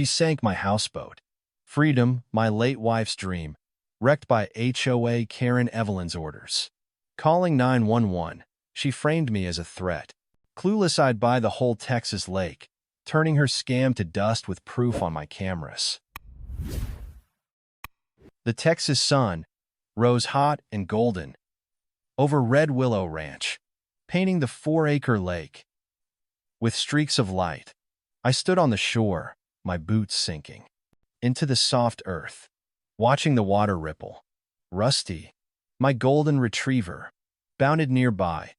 She sank my houseboat. Freedom, my late wife's dream, wrecked by HOA Karen Evelyn's orders. Calling 911, she framed me as a threat. Clueless, I'd buy the whole Texas lake, turning her scam to dust with proof on my cameras. The Texas sun rose hot and golden over Red Willow Ranch, painting the 4-acre lake with streaks of light. I stood on the shore, my boots sinking into the soft earth, watching the water ripple. Rusty, my golden retriever, bounded nearby,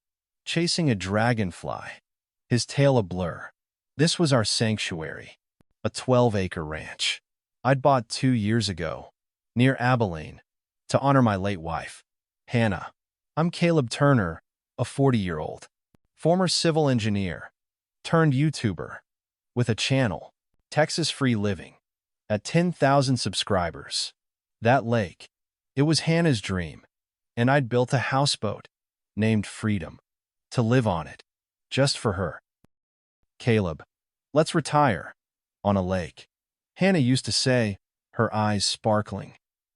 chasing a dragonfly, his tail a blur. This was our sanctuary, a 12-acre ranch I'd bought 2 years ago, near Abilene, to honor my late wife, Hannah. I'm Caleb Turner, a 40-year-old, former civil engineer, turned YouTuber, with a channel, Texas Free Living, at 10,000 subscribers. That lake, it was Hannah's dream, and I'd built a houseboat named Freedom to live on it, just for her. Caleb, let's retire on a lake, Hannah used to say, her eyes sparkling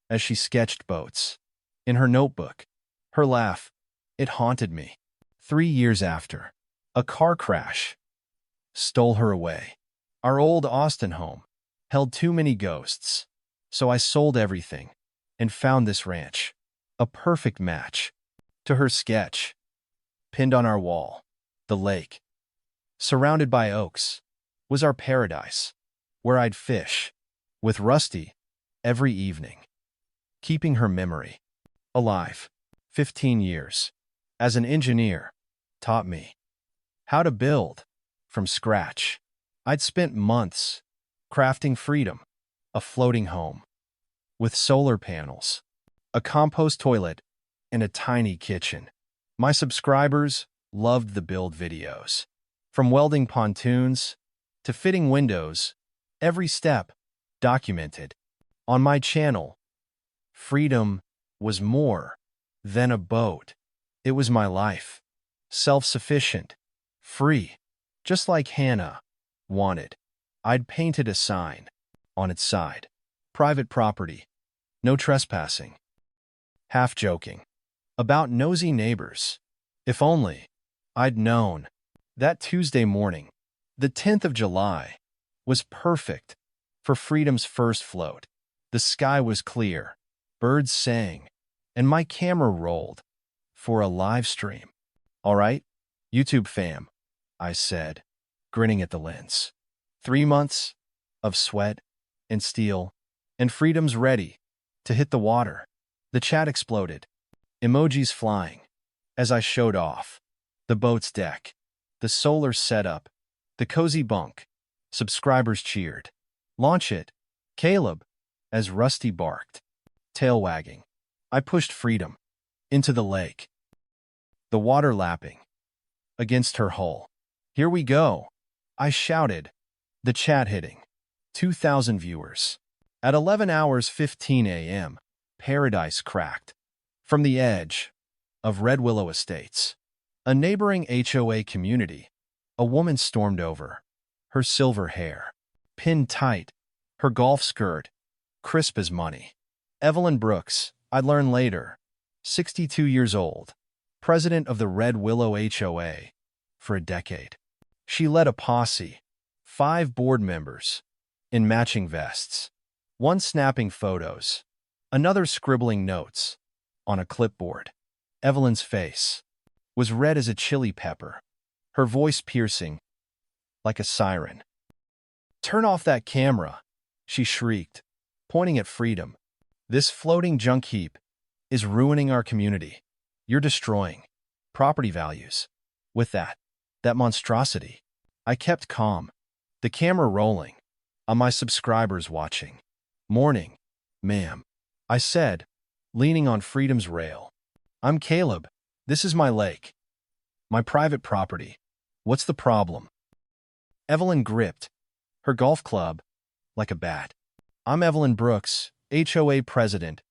as she sketched boats in her notebook. Her laugh, it haunted me. 3 years after, a car crash stole her away. Our old Austin home held too many ghosts, so I sold everything and found this ranch, a perfect match to her sketch. Pinned on our wall, the lake, surrounded by oaks, was our paradise, where I'd fish with Rusty every evening, keeping her memory alive. 15 years as an engineer taught me how to build from scratch. I'd spent months crafting Freedom, a floating home with solar panels, a compost toilet, and a tiny kitchen. My subscribers loved the build videos. From welding pontoons to fitting windows, every step documented. On my channel, Freedom was more than a boat. It was my life. Self-sufficient, free, just like Hannah wanted. I'd painted a sign on its side. Private property, no trespassing. Half joking about nosy neighbors. If only I'd known. That Tuesday morning, the 10th of July, was perfect for Freedom's first float. The sky was clear, birds sang, and my camera rolled for a live stream. All right, YouTube fam, I said, grinning at the lens. 3 months of sweat and steel, and Freedom's ready to hit the water. The chat exploded, emojis flying, as I showed off the boat's deck, the solar setup, the cozy bunk. Subscribers cheered. Launch it, Caleb, as Rusty barked, tail wagging. I pushed Freedom into the lake, the water lapping against her hull. Here we go, I shouted, the chat hitting 2,000 viewers. At 11 hours 15 a.m., paradise cracked. From the edge of Red Willow Estates, a neighboring HOA community, a woman stormed over, her silver hair pinned tight, her golf skirt crisp as money. Evelyn Brooks, I'd learn later, 62 years old, president of the Red Willow HOA for a decade. She led a posse, 5 board members, in matching vests, one snapping photos, another scribbling notes on a clipboard. Evelyn's face was red as a chili pepper, her voice piercing like a siren. "Turn off that camera," she shrieked, pointing at Freedom. "This floating junk heap is ruining our community. You're destroying property values with that monstrosity." I kept calm, the camera rolling, on my subscribers watching. "Morning, ma'am," I said, leaning on Freedom's rail. "I'm Caleb. This is my lake. My private property. What's the problem?" Evelyn gripped her golf club like a bat. "I'm Evelyn Brooks, HOA president,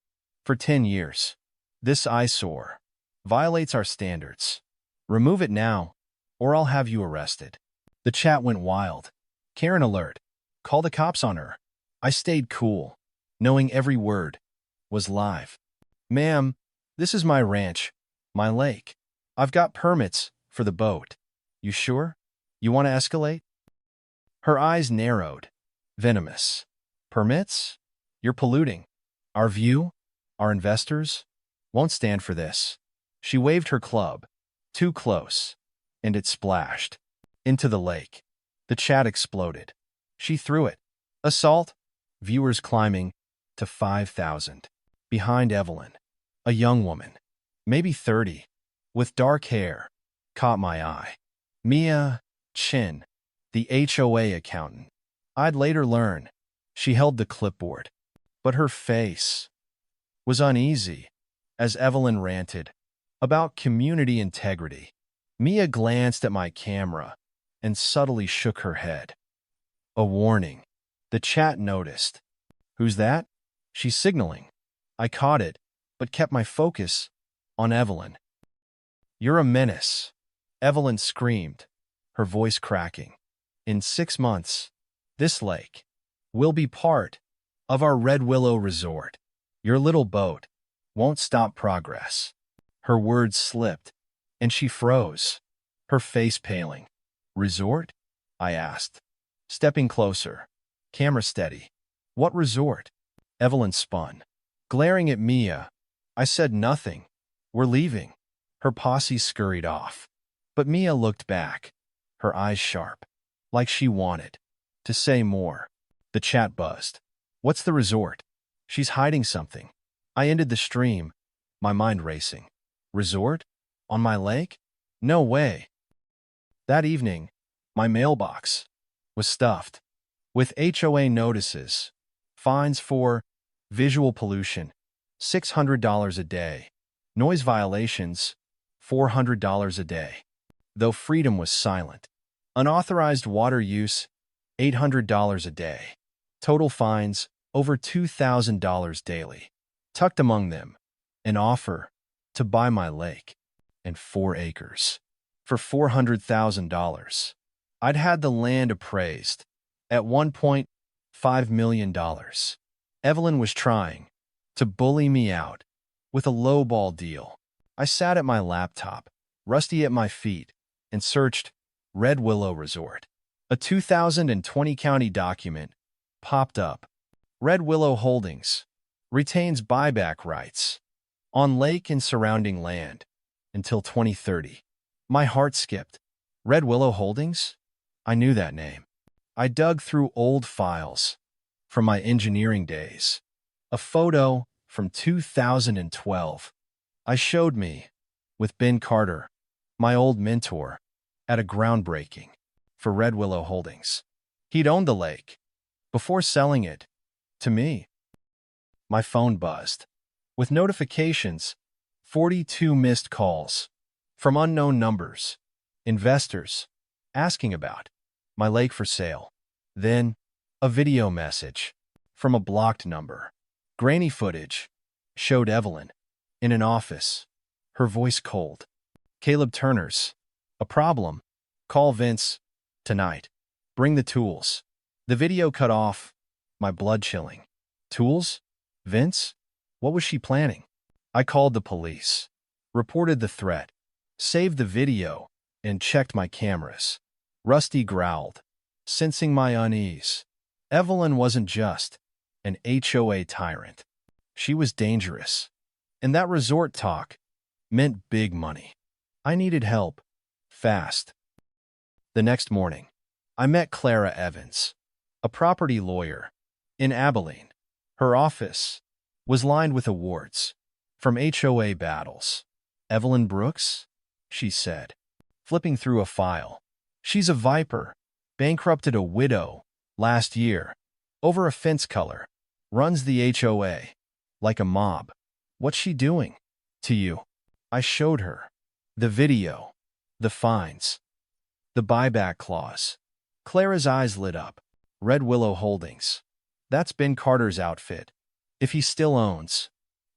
for 10 years. This eyesore violates our standards. Remove it now, or I'll have you arrested." The chat went wild. "Karen alert. Call the cops on her. I stayed cool, knowing every word was live. Ma'am, this is my ranch, my lake. I've got permits for the boat. You sure? You want to escalate? Her eyes narrowed, venomous. Permits? You're polluting. Our view, our investors, won't stand for this. She waved her club, too close, and it splashed into the lake. The chat exploded. She threw it. Assault, viewers climbing to 5,000. Behind Evelyn, a young woman, maybe 30, with dark hair, caught my eye. Mia Chin, the HOA accountant. I'd later learn she held the clipboard, but her face was uneasy as Evelyn ranted about community integrity. Mia glanced at my camera and subtly shook her head. A warning. The chat noticed. Who's that? She's signaling. I caught it, but kept my focus on Evelyn. You're a menace, Evelyn screamed, her voice cracking. In 6 months, this lake will be part of our Red Willow Resort. Your little boat won't stop progress. Her words slipped, and she froze, her face paling. Resort? I asked, stepping closer, camera steady. What resort? Evelyn spun. Glaring at Mia, I said nothing. We're leaving. Her posse scurried off. But Mia looked back, her eyes sharp, like she wanted to say more. The chat buzzed. What's the resort? She's hiding something. I ended the stream, my mind racing. Resort? On my lake? No way. That evening, my mailbox was stuffed with HOA notices, fines for visual pollution, $600 a day, noise violations, $400 a day. Though freedom was silent. Unauthorized water use, $800 a day. Total fines, over $2,000 daily. Tucked among them, an offer to buy my lake and 4 acres for $400,000. I'd had the land appraised at $1.5 million. Evelyn was trying to bully me out with a lowball deal. I sat at my laptop, rusty at my feet, and searched Red Willow Resort. A 2020 county document popped up. Red Willow Holdings retains buyback rights on lake and surrounding land until 2030. My heart skipped. Red Willow Holdings? I knew that name. I dug through old files from my engineering days. A photo from 2012. I showed me with Ben Carter, my old mentor, at a groundbreaking for Red Willow Holdings. He'd owned the lake before selling it to me. My phone buzzed with notifications, 42 missed calls from unknown numbers, investors asking about my lake for sale. Then a video message from a blocked number. Grainy footage showed Evelyn in an office, her voice cold. Caleb Turner's. A problem. Call Vince tonight. Bring the tools. The video cut off, my blood chilling. Tools? Vince? What was she planning? I called the police, reported the threat, saved the video, and checked my cameras. Rusty growled, sensing my unease. Evelyn wasn't just an HOA tyrant. She was dangerous. And that resort talk meant big money. I needed help. Fast. The next morning, I met Clara Evans, a property lawyer in Abilene. Her office was lined with awards from HOA battles. Evelyn Brooks? She said, flipping through a file. She's a viper, bankrupted a widow last year over a fence color, runs the HOA like a mob. What's she doing to you? I showed her the video, the fines, the buyback clause. Clara's eyes lit up. Red Willow Holdings. That's Ben Carter's outfit. If he still owns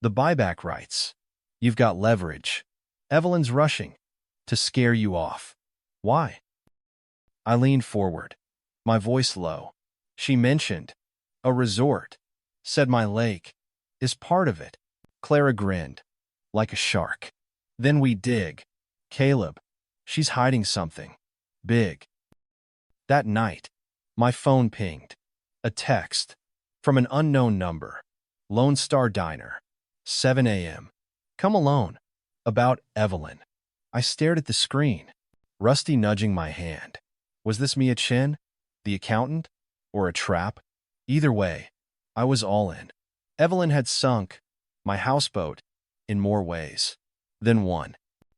the buyback rights, you've got leverage. Evelyn's rushing to scare you off. Why? I leaned forward, my voice low. She mentioned a resort, said my lake is part of it. Clara grinned, like a shark. Then we dig. Caleb, she's hiding something big. That night, my phone pinged. A text from an unknown number. Lone Star Diner, 7 a.m. Come alone. About Evelyn. I stared at the screen, Rusty nudging my hand. Was this Mia Chin, the accountant, or a trap? Either way, I was all in. Evelyn had sunk my houseboat in more ways than one.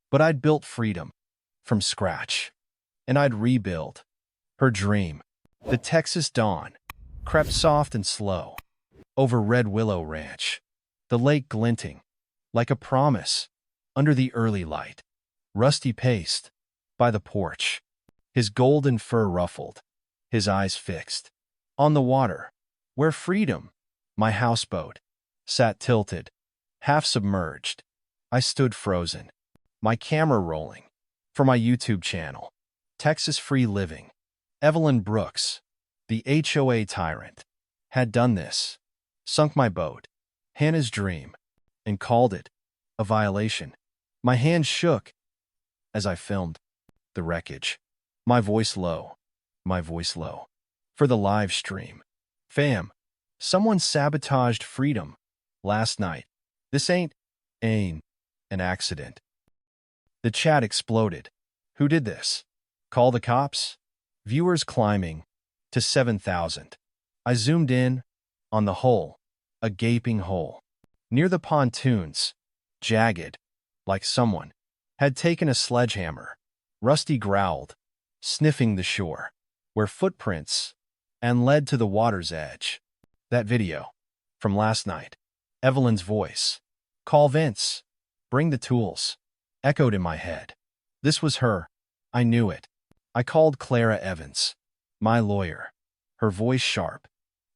But I'd built freedom from scratch, and I'd rebuild her dream. The Texas dawn crept soft and slow over Red Willow Ranch, the lake glinting like a promise under the early light. Rusty paced by the porch, his golden fur ruffled, his eyes fixed on the water, where freedom, my houseboat, sat tilted, half submerged. I stood frozen, my camera rolling for my YouTube channel, Texas Free Living. Evelyn Brooks, the HOA tyrant, had done this, sunk my boat, Hannah's dream, and called it a violation. My hands shook as I filmed the wreckage, my voice low, for the live stream. Fam, someone sabotaged freedom last night. This ain't an accident. The chat exploded. Who did this? Call the cops? Viewers climbing to 7,000. I zoomed in on the hole, a gaping hole. Near the pontoons, jagged, like someone had taken a sledgehammer. Rusty growled, sniffing the shore, where footprints and led to the water's edge. That video from last night, Evelyn's voice, call Vince, bring the tools, echoed in my head. This was her. I knew it. I called Clara Evans, my lawyer, her voice sharp.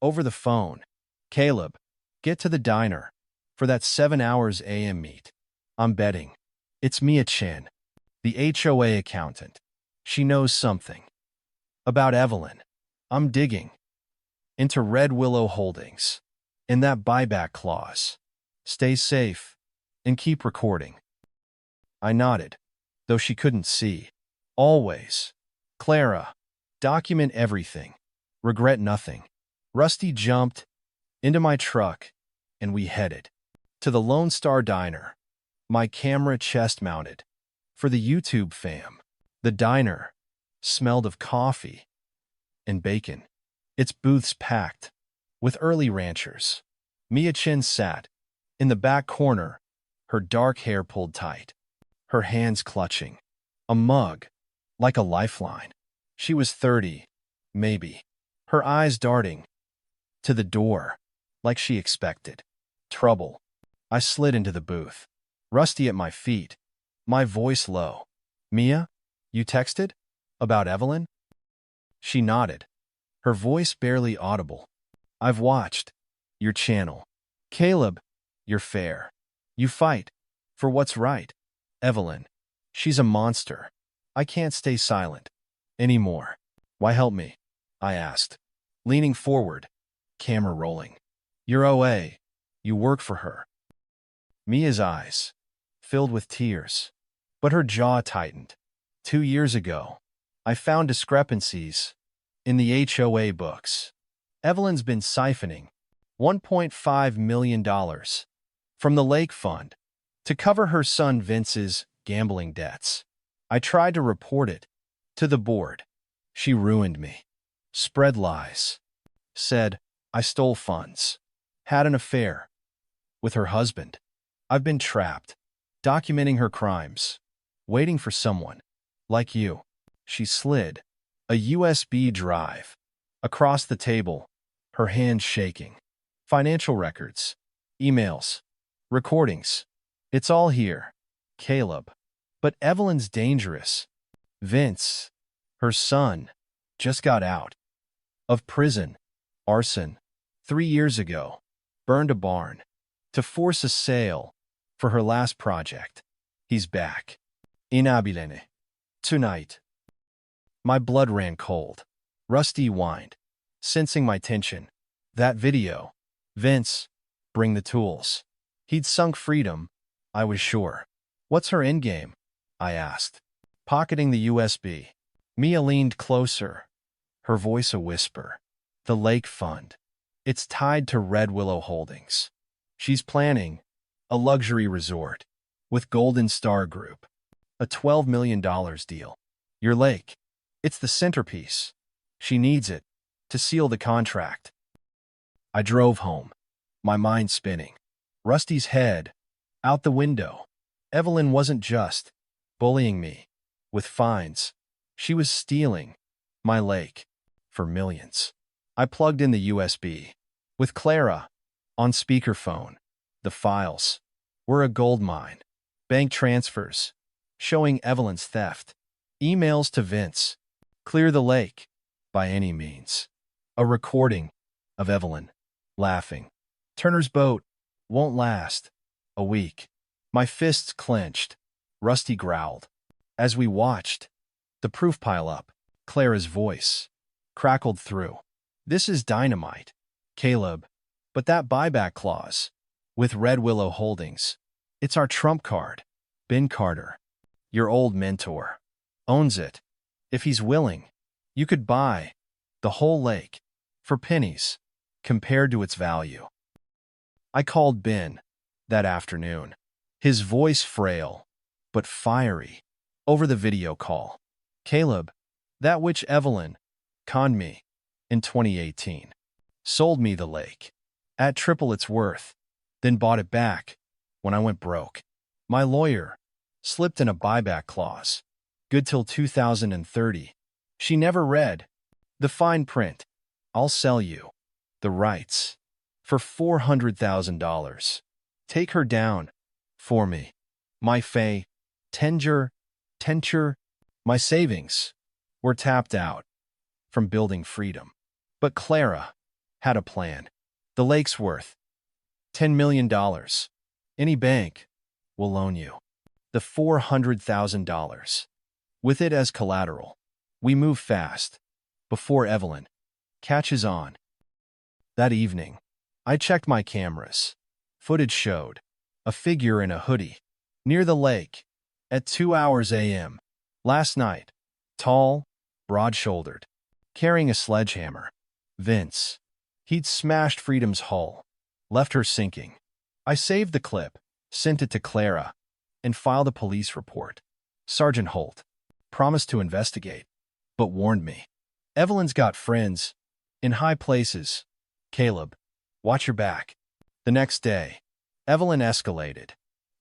Over the phone, Caleb, get to the diner for that 7 hours a.m. meet. I'm betting. It's Mia Chin, the HOA accountant. She knows something about Evelyn. I'm digging into Red Willow Holdings in that buyback clause. Stay safe and keep recording. I nodded, though she couldn't see. Always. Clara, document everything. Regret nothing. Rusty jumped into my truck, and we headed to the Lone Star Diner, my camera chest-mounted for the YouTube fam. The diner smelled of coffee and bacon, its booths packed with early ranchers. Mia Chin sat in the back corner, her dark hair pulled tight, her hands clutching a mug like a lifeline. She was 30, maybe, her eyes darting to the door like she expected trouble. I slid into the booth, Rusty at my feet, my voice low. Mia, you texted? About Evelyn? She nodded, her voice barely audible. I've watched your channel. Caleb, you're fair. You fight for what's right. Evelyn, she's a monster. I can't stay silent anymore. Why help me? I asked, leaning forward, camera rolling. You're OA. You work for her. Mia's eyes filled with tears, but her jaw tightened. 2 years ago, I found discrepancies in the HOA books. Evelyn's been siphoning $1.5 million from the lake fund to cover her son Vince's gambling debts. I tried to report it to the board. She ruined me. Spread lies. Said I stole funds. Had an affair with her husband. I've been trapped, documenting her crimes, waiting for someone like you. She slid a USB drive across the table, her hands shaking. Financial records, emails, recordings. It's all here, Caleb. But Evelyn's dangerous. Vince, her son, just got out of prison. Arson. 3 years ago. Burned a barn to force a sale for her last project. He's back in Abilene tonight. My blood ran cold. Rusty whined, sensing my tension. That video. Vince, bring the tools. He'd sunk freedom, I was sure. What's her endgame? I asked. Pocketing the USB. Mia leaned closer, her voice a whisper. The Lake Fund. It's tied to Red Willow Holdings. She's planning a luxury resort with Golden Star Group. A $12 million deal. Your lake. It's the centerpiece. She needs it to seal the contract. I drove home, my mind spinning. Rusty's head out the window. Evelyn wasn't just bullying me with fines. She was stealing my lake for millions. I plugged in the USB with Clara on speakerphone. The files were a gold mine. Bank transfers showing Evelyn's theft. Emails to Vince. Clear the lake by any means. A recording of Evelyn laughing. Turner's boat won't last a week. My fists clenched. Rusty growled. As we watched the proof pile up, Clara's voice crackled through. This is dynamite, Caleb. But that buyback clause with Red Willow Holdings, it's our trump card. Ben Carter, your old mentor, owns it. If he's willing, you could buy the whole lake for pennies compared to its value. I called Ben that afternoon, his voice frail but fiery, over the video call. Caleb, that witch Evelyn conned me in 2018, sold me the lake at triple its worth, then bought it back when I went broke. My lawyer slipped in a buyback clause, good till 2030. She never read the fine print. I'll sell you the rights for $400,000. Take her down for me. My tenture, my savings were tapped out from building freedom. But Clara had a plan. The lake's worth $10 million. Any bank will loan you the $400,000. With it as collateral, we move fast before Evelyn catches on. That evening, I checked my cameras. Footage showed a figure in a hoodie near the lake at 2 a.m. last night, tall, broad-shouldered, carrying a sledgehammer. Vince. He'd smashed Freedom's hull, left her sinking. I saved the clip, sent it to Clara, and filed a police report. Sergeant Holt promised to investigate, but warned me. Evelyn's got friends in high places. Caleb, watch your back. The next day, Evelyn escalated.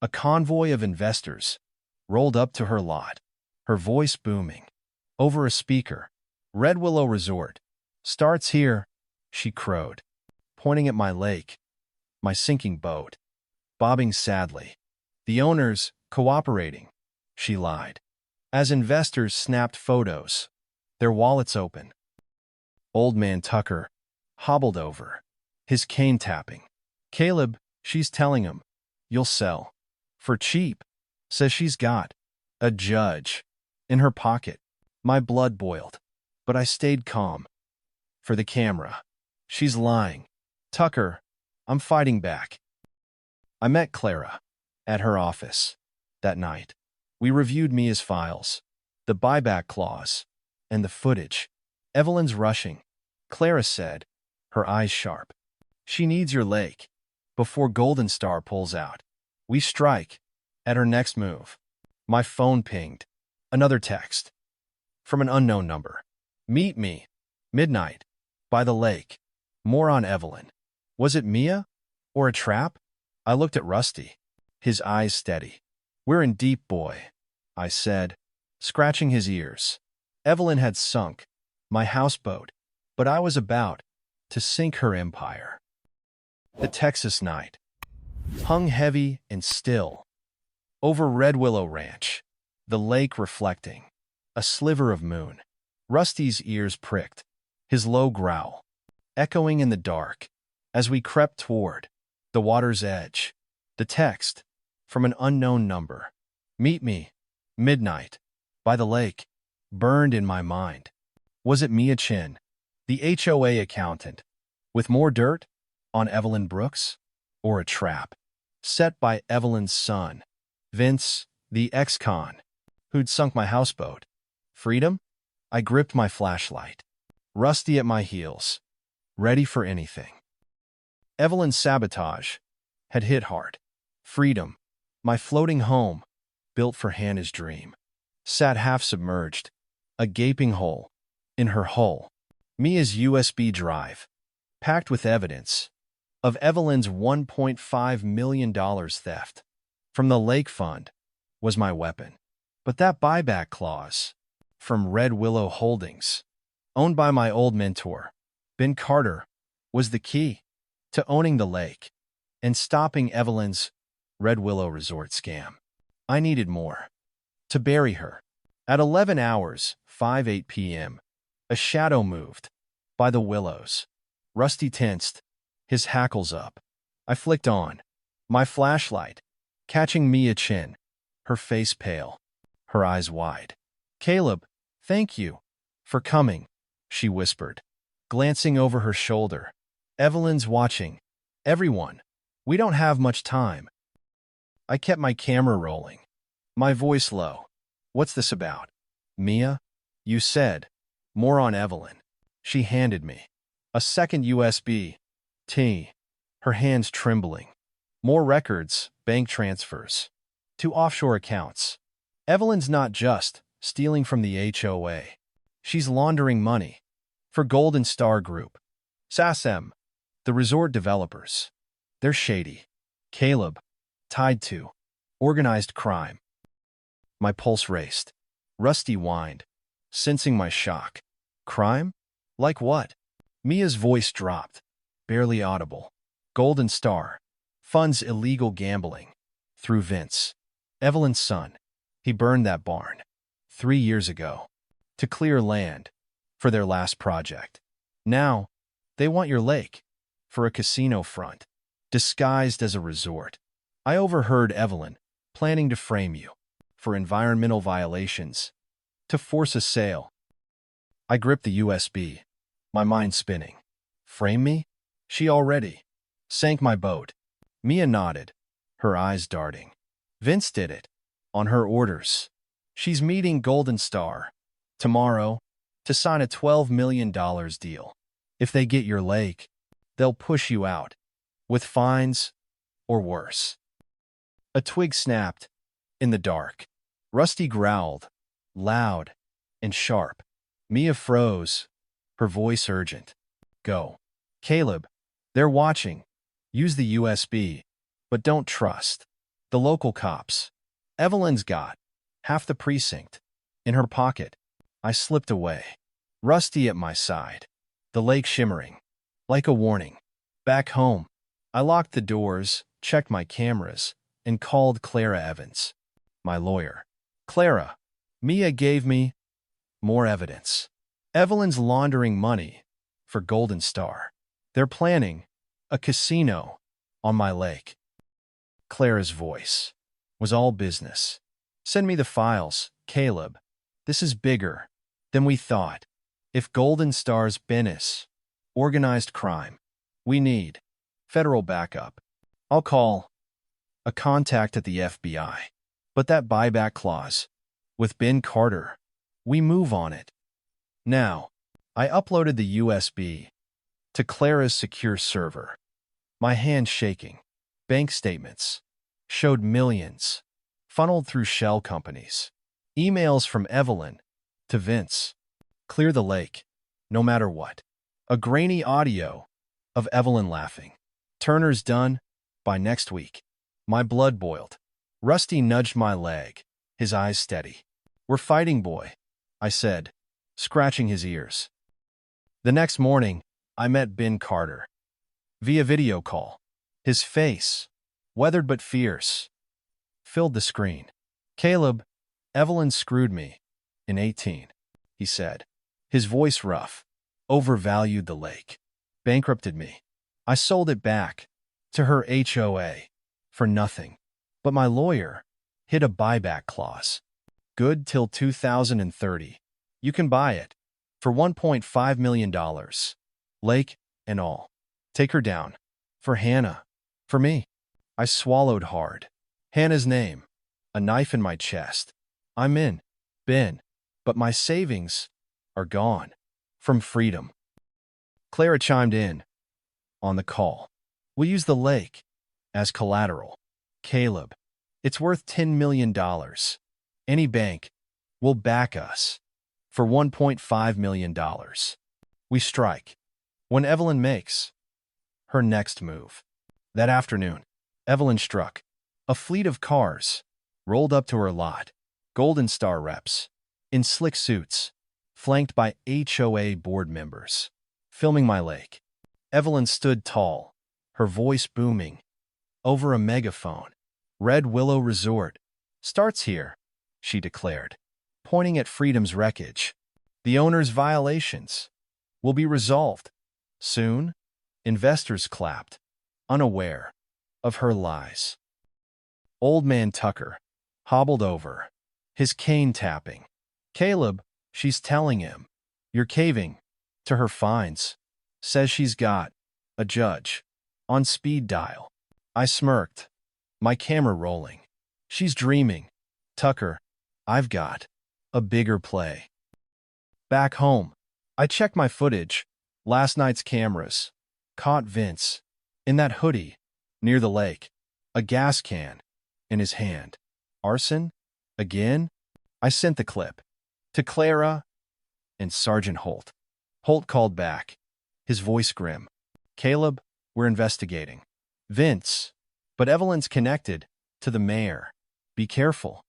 A convoy of investors rolled up to her lot, her voice booming over a speaker. Red Willow Resort starts here, she crowed, pointing at my lake, my sinking boat, bobbing sadly. The owners cooperating, she lied. As investors snapped photos, their wallets open. Old man Tucker hobbled over, his cane tapping. Caleb, she's telling him, you'll sell. For cheap. Says she's got a judge in her pocket. My blood boiled, but I stayed calm. For the camera. She's lying. Tucker, I'm fighting back. I met Clara at her office that night. We reviewed Mia's files, the buyback clause, and the footage. Evelyn's rushing. Clara said, her eyes sharp. She needs your lake before Golden Star pulls out. We strike at her next move. My phone pinged. Another text from an unknown number. Meet me, midnight, by the lake. More on Evelyn. Was it Mia or a trap? I looked at Rusty, his eyes steady. We're in deep, boy, I said, scratching his ears. Evelyn had sunk my houseboat, but I was about to sink her empire. The Texas night hung heavy and still over Red Willow Ranch, the lake reflecting a sliver of moon. Rusty's ears pricked, his low growl echoing in the dark as we crept toward the water's edge. The text from an unknown number, meet me, midnight, by the lake, burned in my mind. Was it Mia Chin, The HOA accountant. With more dirt? On Evelyn Brooks? Or a trap? Set by Evelyn's son, Vince, the ex-con, who'd sunk my houseboat. Freedom? I gripped my flashlight. Rusty at my heels. Ready for anything. Evelyn's sabotage had hit hard. Freedom, my floating home, built for Hannah's dream, sat half-submerged, a gaping hole in her hull. Mia's USB drive, packed with evidence of Evelyn's $1.5 million theft from the lake fund, was my weapon. But that buyback clause from Red Willow Holdings, owned by my old mentor, Ben Carter, was the key to owning the lake and stopping Evelyn's Red Willow Resort scam. I needed more. To bury her. At 11 hours, 5:08 p.m., a shadow moved by the willows. Rusty tensed, his hackles up. I flicked on my flashlight, catching Mia chin, her face pale, her eyes wide. "Caleb, thank you for coming," she whispered, glancing over her shoulder. "Evelyn's watching. Everyone, we don't have much time." I kept my camera rolling, my voice low. "What's this about?" "Mia, you said more on Evelyn." She handed me a second USB. Her hands trembling. More records, bank transfers to offshore accounts. Evelyn's not just stealing from the HOA. She's laundering money for Golden Star Group, SASM, the resort developers. They're shady. Caleb, tied to organized crime. My pulse raced. Rusty whined, sensing my shock. "Crime? Like what?" Mia's voice dropped, barely audible. "Golden Star funds illegal gambling through Vince, Evelyn's son. He burned that barn 3 years ago to clear land for their last project. Now, they want your lake for a casino front, disguised as a resort. I overheard Evelyn planning to frame you for environmental violations, to force a sale." I gripped the USB, my mind spinning. Frame me? She already sank my boat. Mia nodded, her eyes darting. "Vince did it, on her orders. She's meeting Golden Star tomorrow to sign a $12 million deal. If they get your lake, they'll push you out with fines or worse." A twig snapped in the dark. Rusty growled, loud and sharp. Mia froze, her voice urgent. "Go. Caleb, they're watching. Use the USB, but don't trust the local cops. Evelyn's got half the precinct in her pocket." I slipped away, Rusty at my side, the lake shimmering like a warning. Back home, I locked the doors, checked my cameras, and called Clara Evans, my lawyer. "Clara, Mia gave me more evidence. Evelyn's laundering money for Golden Star. They're planning a casino on my lake." Clara's voice was all business. "Send me the files, Caleb. This is bigger than we thought. If Golden Star's business, organized crime, we need federal backup. I'll call a contact at the FBI. But that buyback clause, with Ben Carter, we move on it. Now." I uploaded the USB to Clara's secure server, my hand shaking. Bank statements showed millions, funneled through shell companies. Emails from Evelyn to Vince. Clear the lake, no matter what. A grainy audio of Evelyn laughing. "Turner's done by next week." My blood boiled. Rusty nudged my leg, his eyes steady. "We're fighting, boy," I said, scratching his ears. The next morning, I met Ben Carter via video call. His face, weathered but fierce, filled the screen. "Caleb, Evelyn screwed me in 18, he said. His voice rough. "Overvalued the lake. Bankrupted me. I sold it back to her HOA for nothing. But my lawyer hit a buyback clause. Good till 2030. You can buy it For $1.5 million. Lake and all. Take her down. For Hannah. For me. I swallowed hard. Hannah's name. A knife in my chest. I'm in. Been. But my savings are gone. From freedom. Clara chimed in on the call. We'll use the lake as collateral. Caleb. It's worth $10 million. Any bank will back us. For $1.5 million. We strike. When Evelyn makes her next move. That afternoon, Evelyn struck. A fleet of cars rolled up to her lot. Golden Star reps in slick suits, flanked by HOA board members, filming my lake. Evelyn stood tall, her voice booming over a megaphone. Red Willow Resort starts here, she declared, pointing at Freedom's wreckage. The owner's violations will be resolved soon. Investors clapped, unaware of her lies. Old man Tucker hobbled over, his cane tapping. Caleb, she's telling him, you're caving to her fines. Says she's got a judge on speed dial. I smirked, my camera rolling. She's dreaming. Tucker, I've got a bigger play. Back home, I checked my footage. Last night's cameras caught Vince in that hoodie near the lake, a gas can in his hand. Arson? Again? I sent the clip to Clara and Sergeant Holt. Holt called back, his voice grim. Caleb, we're investigating. Vince, but Evelyn's connected to the mayor. Be careful.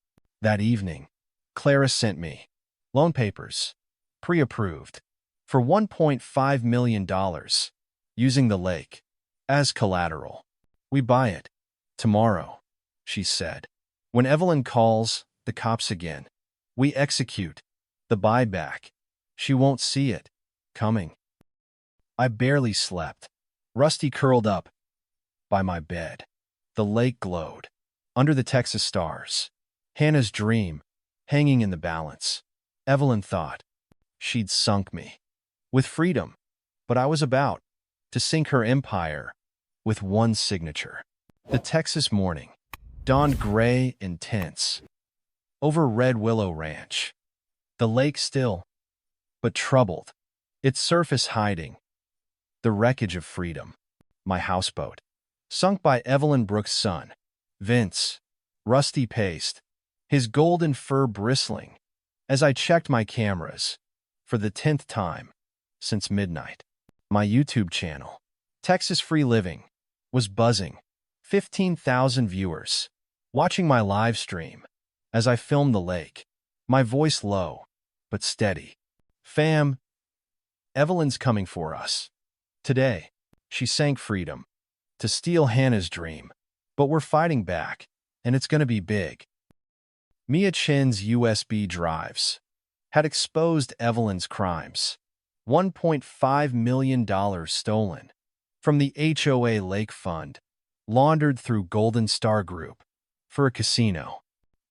That evening, Clara sent me loan papers, pre-approved, for $1.5 million, using the lake as collateral. We buy it tomorrow, she said. When Evelyn calls the cops again, we execute the buyback. She won't see it coming. I barely slept. Rusty curled up by my bed. The lake glowed under the Texas stars. Hannah's dream hanging in the balance. Evelyn thought she'd sunk me with freedom, but I was about to sink her empire with one signature. The Texas morning dawned gray and tense over Red Willow Ranch. The lake still, but troubled, its surface hiding the wreckage of freedom. My houseboat, sunk by Evelyn Brooks' son, Vince, rusty paced, his golden fur bristling, as I checked my cameras for the 10th time since midnight. My YouTube channel, Texas Free Living, was buzzing. 15,000 viewers watching my live stream as I filmed the lake, my voice low but steady. Fam, Evelyn's coming for us. Today, she sank freedom to steal Hannah's dream, but we're fighting back, and it's going to be big. Mia Chen's USB drives had exposed Evelyn's crimes. $1.5 million stolen from the HOA Lake Fund, laundered through Golden Star Group for a casino,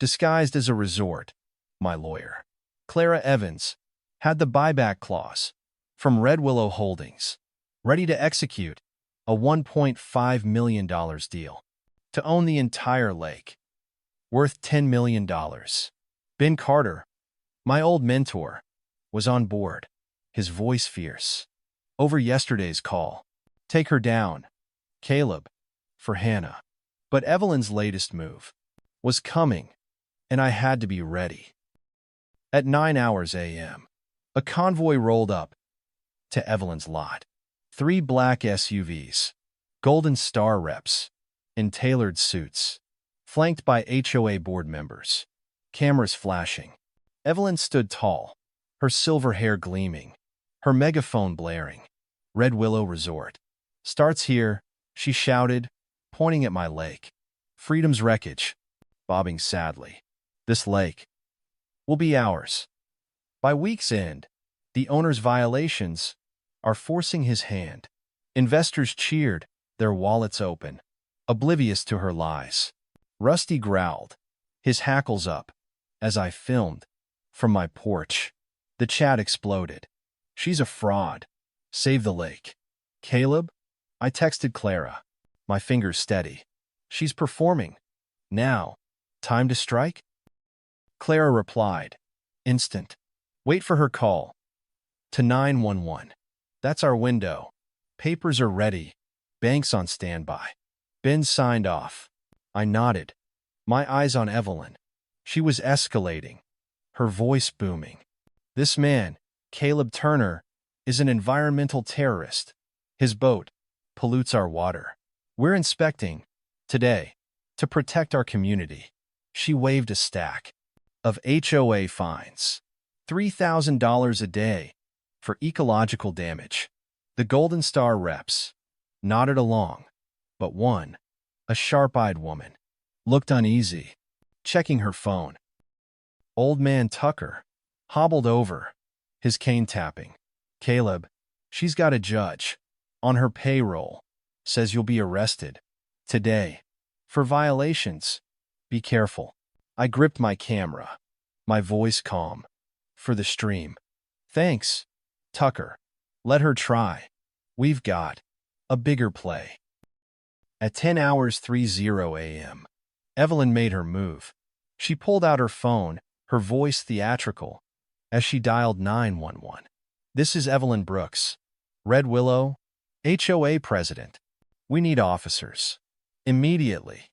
disguised as a resort. My lawyer, Clara Evans, had the buyback clause from Red Willow Holdings, ready to execute a $1.5 million deal to own the entire lake, worth $10 million. Ben Carter, my old mentor, was on board, his voice fierce. Over yesterday's call, take her down, Caleb, for Hannah. But Evelyn's latest move was coming, and I had to be ready. At 9 a.m., a convoy rolled up to Evelyn's lot. 3 black SUVs, Golden Star reps, in tailored suits, flanked by HOA board members, cameras flashing. Evelyn stood tall, her silver hair gleaming, her megaphone blaring. Red Willow Resort starts here, she shouted, pointing at my lake. Freedom's wreckage, bobbing sadly. This lake will be ours. By week's end, the owner's violations are forcing his hand. Investors cheered, their wallets open, oblivious to her lies. Rusty growled, his hackles up, as I filmed from my porch. The chat exploded. She's a fraud. Save the lake. Caleb? I texted Clara, my fingers steady. She's performing. Now. Time to strike? Clara replied. Instant. Wait for her call. To 911. That's our window. Papers are ready. Banks on standby. Ben signed off. I nodded. My eyes on Evelyn. She was escalating. Her voice booming. This man, Caleb Turner, is an environmental terrorist. His boat pollutes our water. We're inspecting, today, to protect our community. She waved a stack of HOA fines. $3,000 a day for ecological damage. The Golden Star reps nodded along, but one, a sharp-eyed woman, looked uneasy, checking her phone. Old man Tucker hobbled over, his cane tapping. Caleb, she's got a judge on her payroll. Says you'll be arrested today for violations. Be careful. I gripped my camera, my voice calm. For the stream. Thanks, Tucker. Let her try. We've got a bigger play. At 10 hours 30 a.m., Evelyn made her move. She pulled out her phone, her voice theatrical, as she dialed 911. This is Evelyn Brooks, Red Willow, HOA president. We need officers. Immediately.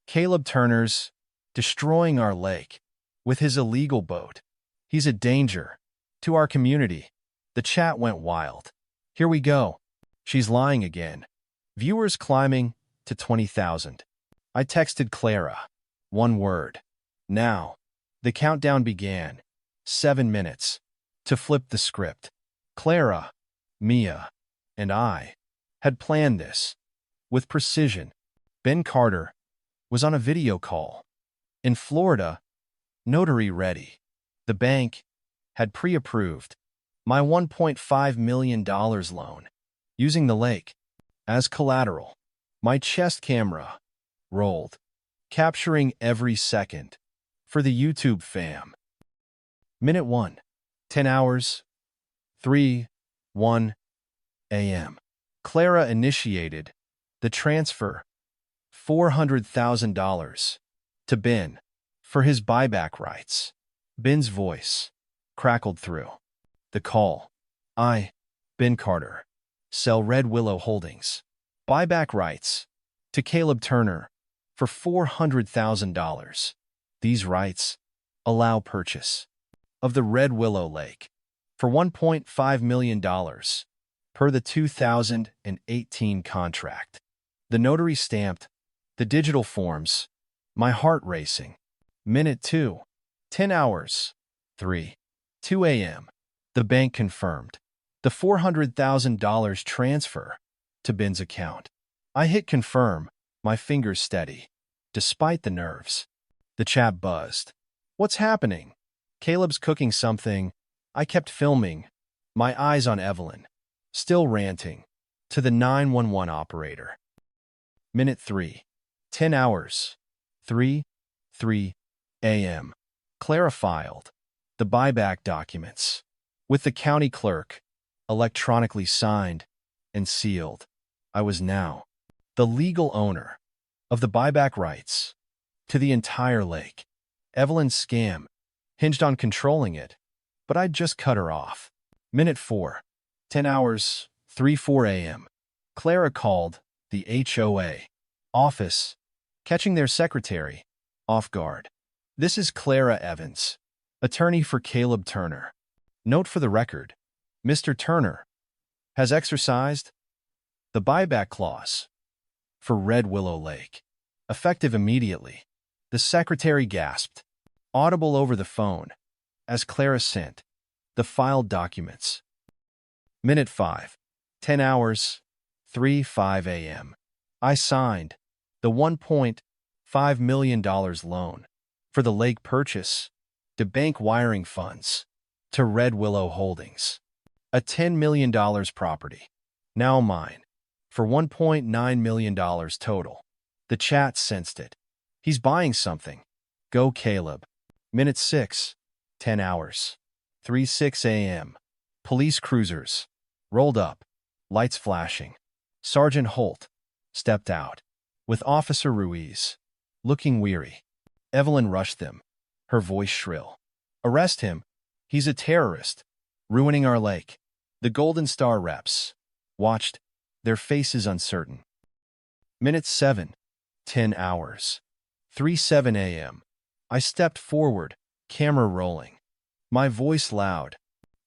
Caleb Turner's destroying our lake with his illegal boat. He's a danger to our community. The chat went wild. Here we go. She's lying again. Viewers climbing to 20,000. I texted Clara. One word. Now. The countdown began. 7 minutes. To flip the script. Clara, Mia, and I had planned this with precision. Ben Carter was on a video call. In Florida, notary ready. The bank had pre-approved my $1.5 million loan, using the lake as collateral. My chest camera rolled, capturing every second for the YouTube fam. Minute 1, 10 hours, 3:01 a.m. Clara initiated the transfer, $400,000 to Ben for his buyback rights. Ben's voice crackled through the call. I, Ben Carter, sell Red Willow Holdings. Buyback rights to Caleb Turner for $400,000. These rights allow purchase of the Red Willow Lake for $1.5 million per the 2018 contract. The notary stamped the digital forms, my heart racing. Minute 2, 10 hours, 3:02 a.m. The bank confirmed the $400,000 transfer to Ben's account. I hit confirm, my fingers steady, despite the nerves. The chat buzzed. What's happening? Caleb's cooking something. I kept filming, my eyes on Evelyn, still ranting, to the 911 operator. Minute 3, 10 hours, 3:03 a.m. Clara filed the buyback documents with the county clerk, electronically signed and sealed. I was now the legal owner of the buyback rights to the entire lake. Evelyn's scam hinged on controlling it, but I'd just cut her off. Minute 4, 10 hours, 3:04 a.m. Clara called the HOA office, catching their secretary off guard. This is Clara Evans, attorney for Caleb Turner. Note for the record, Mr. Turner has exercised the buyback clause for Red Willow Lake, effective immediately. The secretary gasped, audible over the phone, as Clara sent the filed documents. Minute 5, 10 hours, 3:05 a.m. I signed the $1.5 million loan for the lake purchase to bank wiring funds to Red Willow Holdings, a $10 million property, now mine, for $1.9 million total. The chat sensed it. He's buying something. Go Caleb. Minute 6, 10 hours, 3:06 a.m. Police cruisers rolled up, lights flashing. Sergeant Holt stepped out, with Officer Ruiz looking weary. Evelyn rushed them, her voice shrill. "Arrest him. He's a terrorist, ruining our lake." The Golden Star reps watched, their faces uncertain. Minutes 7, 10 hours. 3:07 a.m. I stepped forward, camera rolling. My voice loud.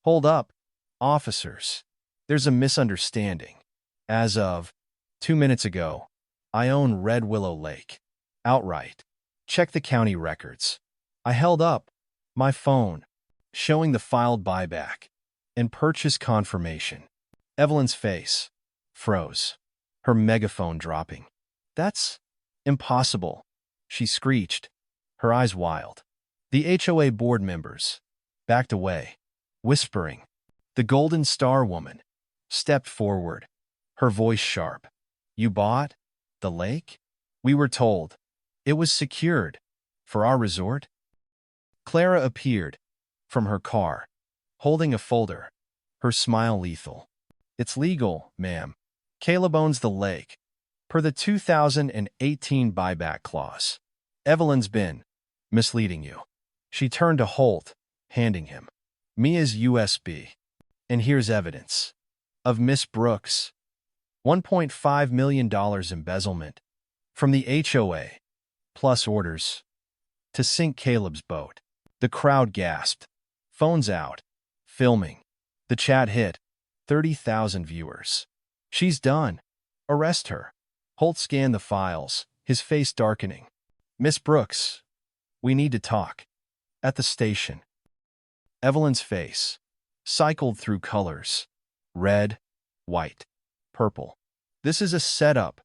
"Hold up, officers. There's a misunderstanding. As of 2 minutes ago, I own Red Willow Lake. Outright. Check the county records." I held up my phone, showing the filed buyback and purchase confirmation. Evelyn's face froze, her megaphone dropping. "That's impossible," she screeched, her eyes wild. The HOA board members backed away, whispering. The Golden Star woman stepped forward, her voice sharp. "You bought the lake? We were told it was secured for our resort." Clara appeared from her car, holding a folder, her smile lethal. "It's legal, ma'am. Caleb owns the lake, per the 2018 buyback clause. Evelyn's been misleading you." She turned to Holt, handing him Mia's USB. "And here's evidence of Miss Brooks' $1.5 million embezzlement from the HOA, plus orders to sink Caleb's boat." The crowd gasped. Phones out. Filming. The chat hit 30,000 viewers. "She's done. Arrest her." Holt scanned the files, his face darkening. "Miss Brooks, we need to talk." At the station. Evelyn's face cycled through colors. Red, white, purple. "This is a setup,"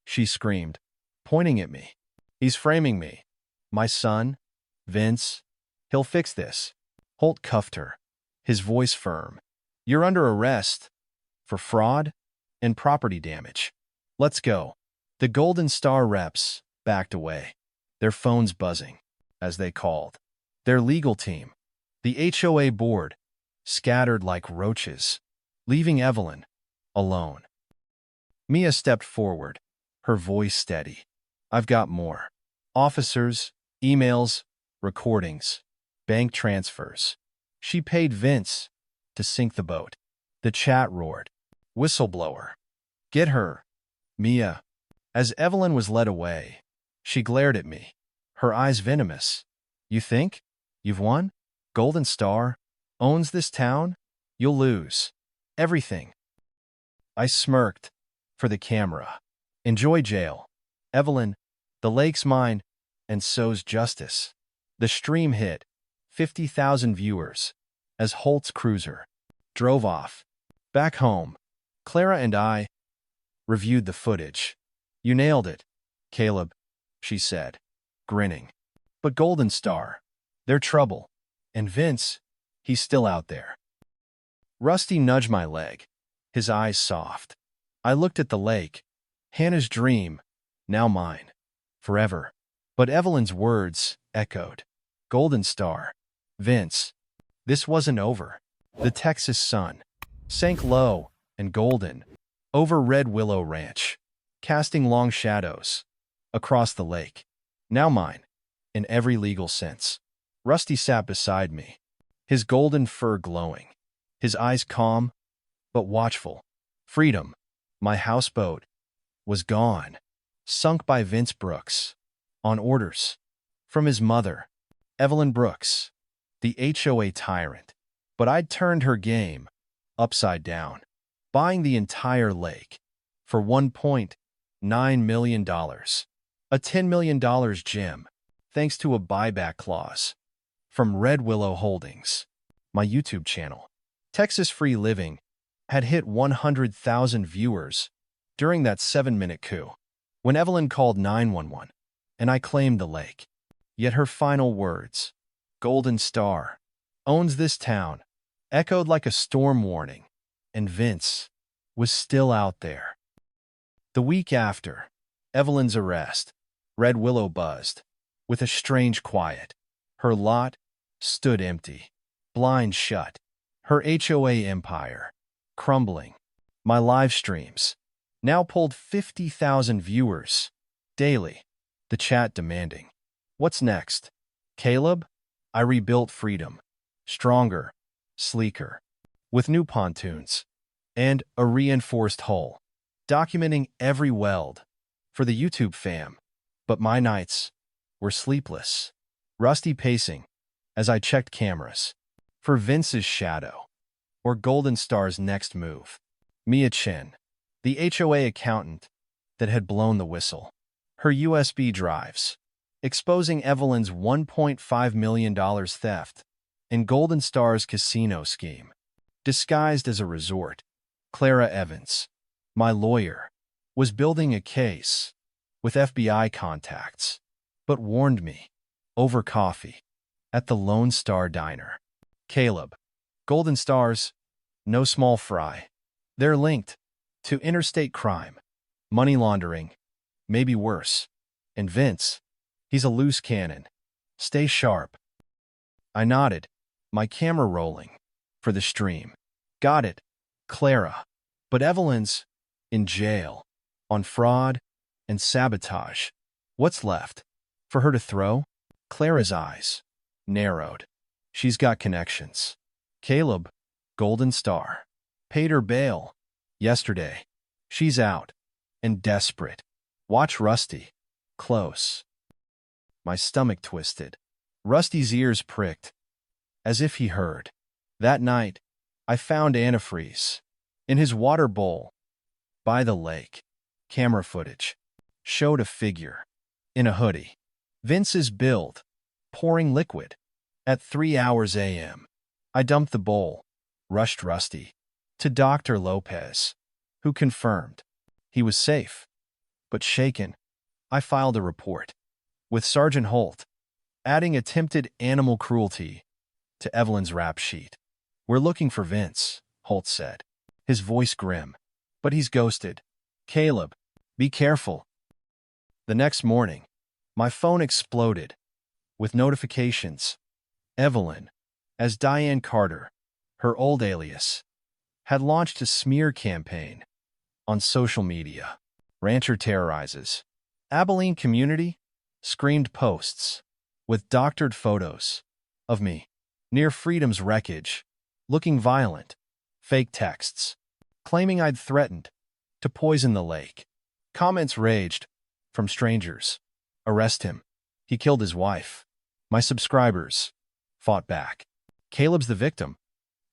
she screamed, pointing at me. "He's framing me. My son, Vince. He'll fix this." Holt cuffed her, his voice firm. "You're under arrest for fraud and property damage. Let's go." The Golden Star reps backed away, their phones buzzing as they called their legal team. The HOA board scattered like roaches, leaving Evelyn alone. Mia stepped forward, her voice steady. "I've got more. Officers, emails, recordings, bank transfers. She paid Vince to sink the boat." The chat roared. "Whistleblower. Get her, Mia." As Evelyn was led away, she glared at me, her eyes venomous. "You think you've won? Golden Star owns this town? You'll lose everything." I smirked for the camera. "Enjoy jail. Evelyn, the lake's mine, and so's justice." The stream hit 50,000 viewers as Holt's cruiser drove off. Back home, Clara and I reviewed the footage. "You nailed it, Caleb," she said, grinning. "But Golden Star, they're trouble. And Vince, he's still out there." Rusty nudged my leg, his eyes soft. I looked at the lake, Hannah's dream, now mine, forever. But Evelyn's words echoed. Golden Star, Vince. This wasn't over. The Texas sun sank low and golden over Red Willow Ranch, casting long shadows across the lake. Now mine, in every legal sense. Rusty sat beside me, his golden fur glowing, his eyes calm but watchful. Freedom, my houseboat, was gone, sunk by Vince Brooks, on orders from his mother, Evelyn Brooks, the HOA tyrant. But I'd turned her game upside down, buying the entire lake for $1.9 million, a $10 million gem, thanks to a buyback clause from Red Willow Holdings. My YouTube channel, Texas Free Living, had hit 100,000 viewers during that 7-minute coup, when Evelyn called 911 and I claimed the lake. Yet her final words, "Golden Star owns this town," echoed like a storm warning, and Vince was still out there. The week after Evelyn's arrest, Red Willow buzzed with a strange quiet. Her lot stood empty, blinds shut, Her HOA empire, crumbling. My live streams now pulled 50,000 viewers daily. The chat demanding, "What's next?" Caleb? I rebuilt freedom. Stronger, sleeker, with new pontoons and a reinforced hull, documenting every weld for the YouTube fam. But my nights were sleepless, rusty pacing as I checked cameras for Vince's shadow or Golden Star's next move. Mia Chen, the HOA accountant that had blown the whistle, her USB drives, exposing Evelyn's $1.5 million theft in Golden Star's casino scheme, disguised as a resort. Clara Evans, my lawyer, was building a case with FBI contacts, but warned me over coffee at the Lone Star Diner. Caleb, Golden Stars, no small fry. They're linked to interstate crime, money laundering, maybe worse. And Vince, he's a loose cannon. Stay sharp. I nodded, my camera rolling for the stream. Got it, Clara. But Evelyn's in jail on fraud and sabotage. What's left for her to throw? Clara's eyes narrowed. She's got connections. Caleb, Golden Star, paid her bail yesterday. She's out and desperate. Watch Rusty close. My stomach twisted. Rusty's ears pricked, as if he heard. That night, I found antifreeze in his water bowl by the lake. Camera footage showed a figure in a hoodie. Vince's build, pouring liquid at 3 hours a.m. I dumped the bowl, rushed Rusty to Dr. Lopez, who confirmed he was safe. But shaken, I filed a report with Sergeant Holt, adding attempted animal cruelty to Evelyn's rap sheet. "We're looking for Vince," Holt said, his voice grim. "But he's ghosted. Caleb, be careful." The next morning, my phone exploded with notifications. Evelyn, as Diane Carter, her old alias, had launched a smear campaign on social media. Rancher terrorizes Abilene community, screamed posts with doctored photos of me near Freedom's wreckage, looking violent. Fake texts claiming I'd threatened to poison the lake. Comments raged from strangers. "Arrest him. He killed his wife." My subscribers fought back. "Caleb's the victim."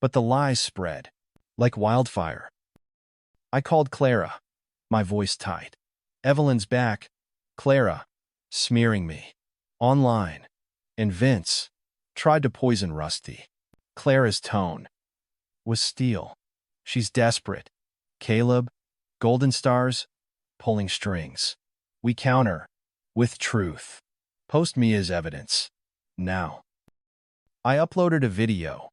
But the lies spread like wildfire. I called Clara, my voice tight. "Evelyn's back, Clara," smearing me online. And Vince tried to poison Rusty. Clara's tone was steel. "She's desperate. Caleb, Golden Stars, pulling strings. We counter with truth. Post me as evidence. Now." I uploaded a video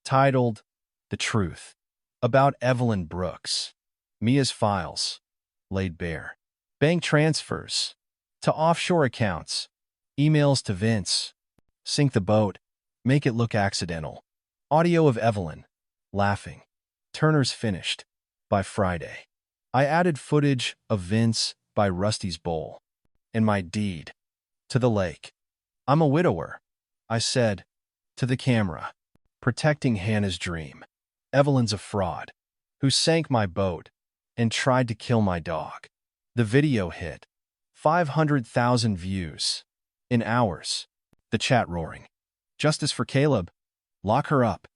titled "The Truth" about Evelyn Brooks. Mia's files laid bare. Bank transfers to offshore accounts, emails to Vince, sink the boat, make it look accidental. Audio of Evelyn laughing. Turner's finished by Friday. I added footage of Vince by Rusty's bowl and my deed to the lake. "I'm a widower," I said to the camera, protecting Hannah's dream. "Evelyn's a fraud who sank my boat and tried to kill my dog." The video hit 500,000 views in hours. The chat roaring, "Justice for Caleb. Lock her up."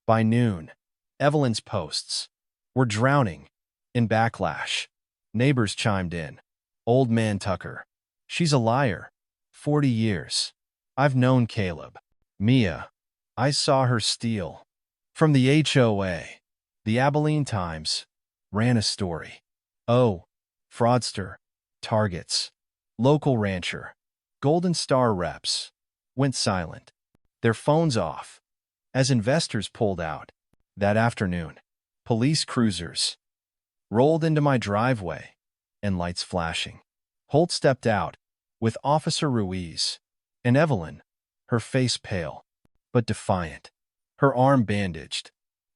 By noon, Evelyn's posts were drowning in backlash. Neighbors chimed in. "Old man Tucker. She's a liar. 40 years. I've known Caleb." Mia. "I saw her steal from the HOA." The Abilene Times ran a story. "Oh, fraudster. Targets. Local rancher. Golden Star reps went silent, their phones off, as investors pulled out." That afternoon, police cruisers rolled into my driveway and lights flashing. Holt stepped out with Officer Ruiz and Evelyn, her face pale but defiant. her arm bandaged.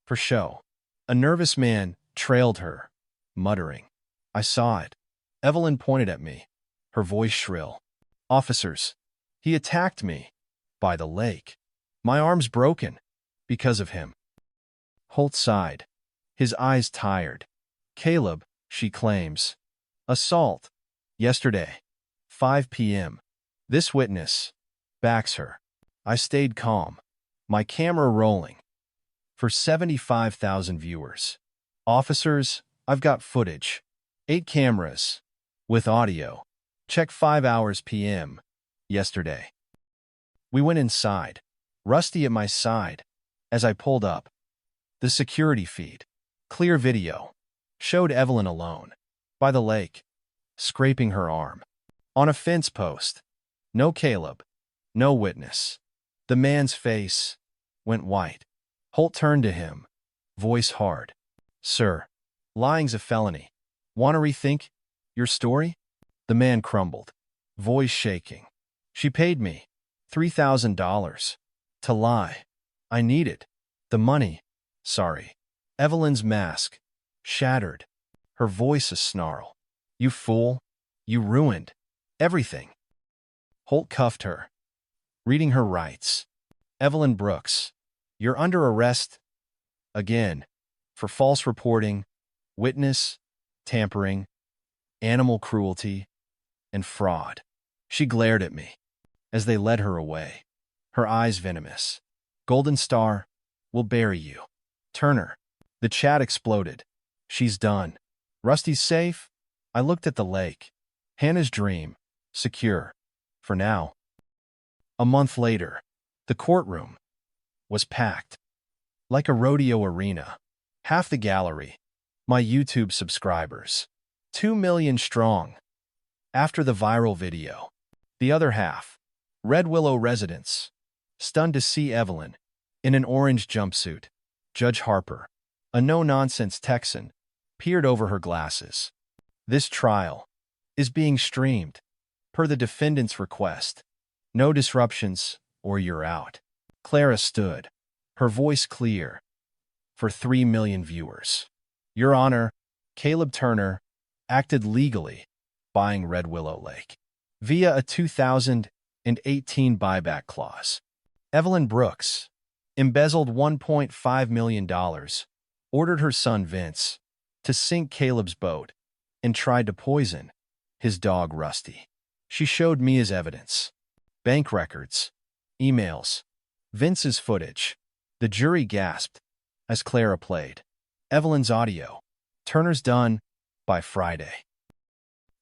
For show. A nervous man trailed her, muttering. I saw it. Evelyn pointed at me, her voice shrill. Officers. He attacked me. By the lake. My arm's broken. Because of him. Holt sighed, his eyes tired. Caleb, she claims. Assault. Yesterday. 5 p.m. This witness backs her. I stayed calm, my camera rolling. For 75,000 viewers. Officers, I've got footage. 8 cameras. With audio. Check 5 hours p.m. yesterday. We went inside, Rusty at my side. As I pulled up, the security feed, clear video, showed Evelyn alone, by the lake, scraping her arm. On a fence post. No Caleb. No witness. The man's face went white. Holt turned to him, voice hard. Sir, lying's a felony. Want to rethink your story? The man crumbled, voice shaking. She paid me $3,000 to lie. I need it. The money. Sorry. Evelyn's mask shattered, her voice a snarl. You fool. You ruined everything. Holt cuffed her, reading her rights. Evelyn Brooks, you're under arrest again for false reporting, witness tampering, animal cruelty, and fraud. She glared at me as they led her away, her eyes venomous. Golden Star will bury you. Turner. The chat exploded. She's done. Rusty's safe. I looked at the lake. Hannah's dream. Secure. For now. A month later, the courtroom was packed. Like a rodeo arena. Half the gallery. My YouTube subscribers. 2 million strong. After the viral video. The other half. Red Willow residents. Stunned to see Evelyn in an orange jumpsuit. Judge Harper, a no-nonsense Texan, peered over her glasses. This trial is being streamed, per the defendant's request. No disruptions, or you're out. Clara stood, her voice clear, for 3 million viewers. Your Honor, Caleb Turner acted legally, buying Red Willow Lake, via a 2018 buyback clause. Evelyn Brooks embezzled $1.5 million, ordered her son Vince to sink Caleb's boat, and tried to poison his dog Rusty. She showed me as evidence. Bank records, emails, Vince's footage. The jury gasped as Clara played Evelyn's audio. Turner's done by Friday.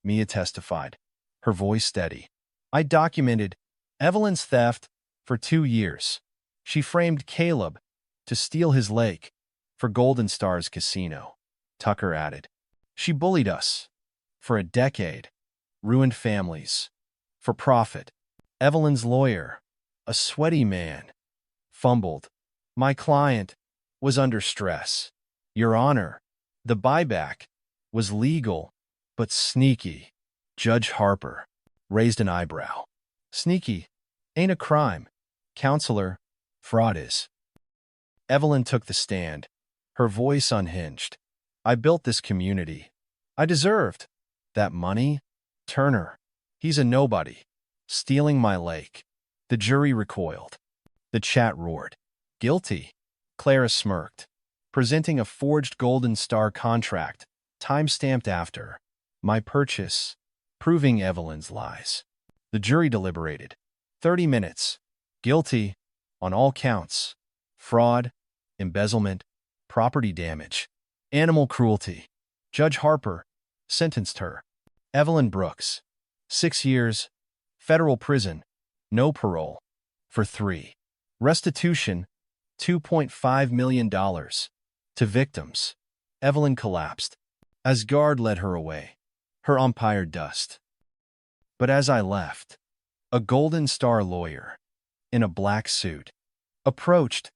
Mia testified, her voice steady. I documented Evelyn's theft for 2 years. She framed Caleb to steal his lake for Golden Star's casino. Tucker added. She bullied us for a decade, ruined families, for profit. Evelyn's lawyer, a sweaty man, fumbled. My client was under stress. Your Honor, the buyback was legal, but sneaky. Judge Harper raised an eyebrow. Sneaky ain't a crime. Counselor, fraud is. Evelyn took the stand, her voice unhinged. I built this community. I deserved that money. Turner, he's a nobody, stealing my lake. The jury recoiled. The chat roared. Guilty. Clara smirked, presenting a forged Golden Star contract, time-stamped after my purchase, proving Evelyn's lies. The jury deliberated. 30 minutes. Guilty on all counts. Fraud, embezzlement, property damage, animal cruelty. Judge Harper sentenced her. Evelyn Brooks, 6 years, federal prison, no parole, for 3. Restitution, $2.5 million. To victims. Evelyn collapsed as guard led her away, her umpire dust. But as I left, a Golden Star lawyer, in a black suit, approached.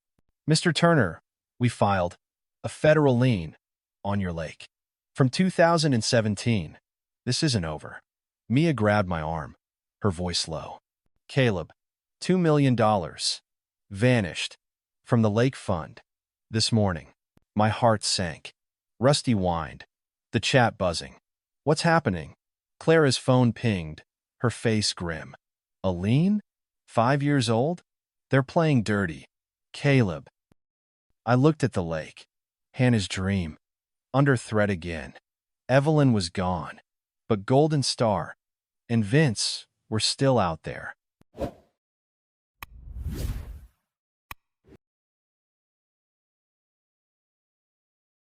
Mr. Turner, we filed a federal lien on your lake. From 2017, this isn't over. Mia grabbed my arm, her voice low. Caleb, $2 million. Vanished. From the lake fund. This morning. My heart sank. Rusty whined. The chat buzzing. What's happening? Clara's phone pinged, her face grim. Aline? 5 years old? They're playing dirty. Caleb. I looked at the lake. Hannah's dream. Under threat again. Evelyn was gone. But Golden Star and Vince were still out there.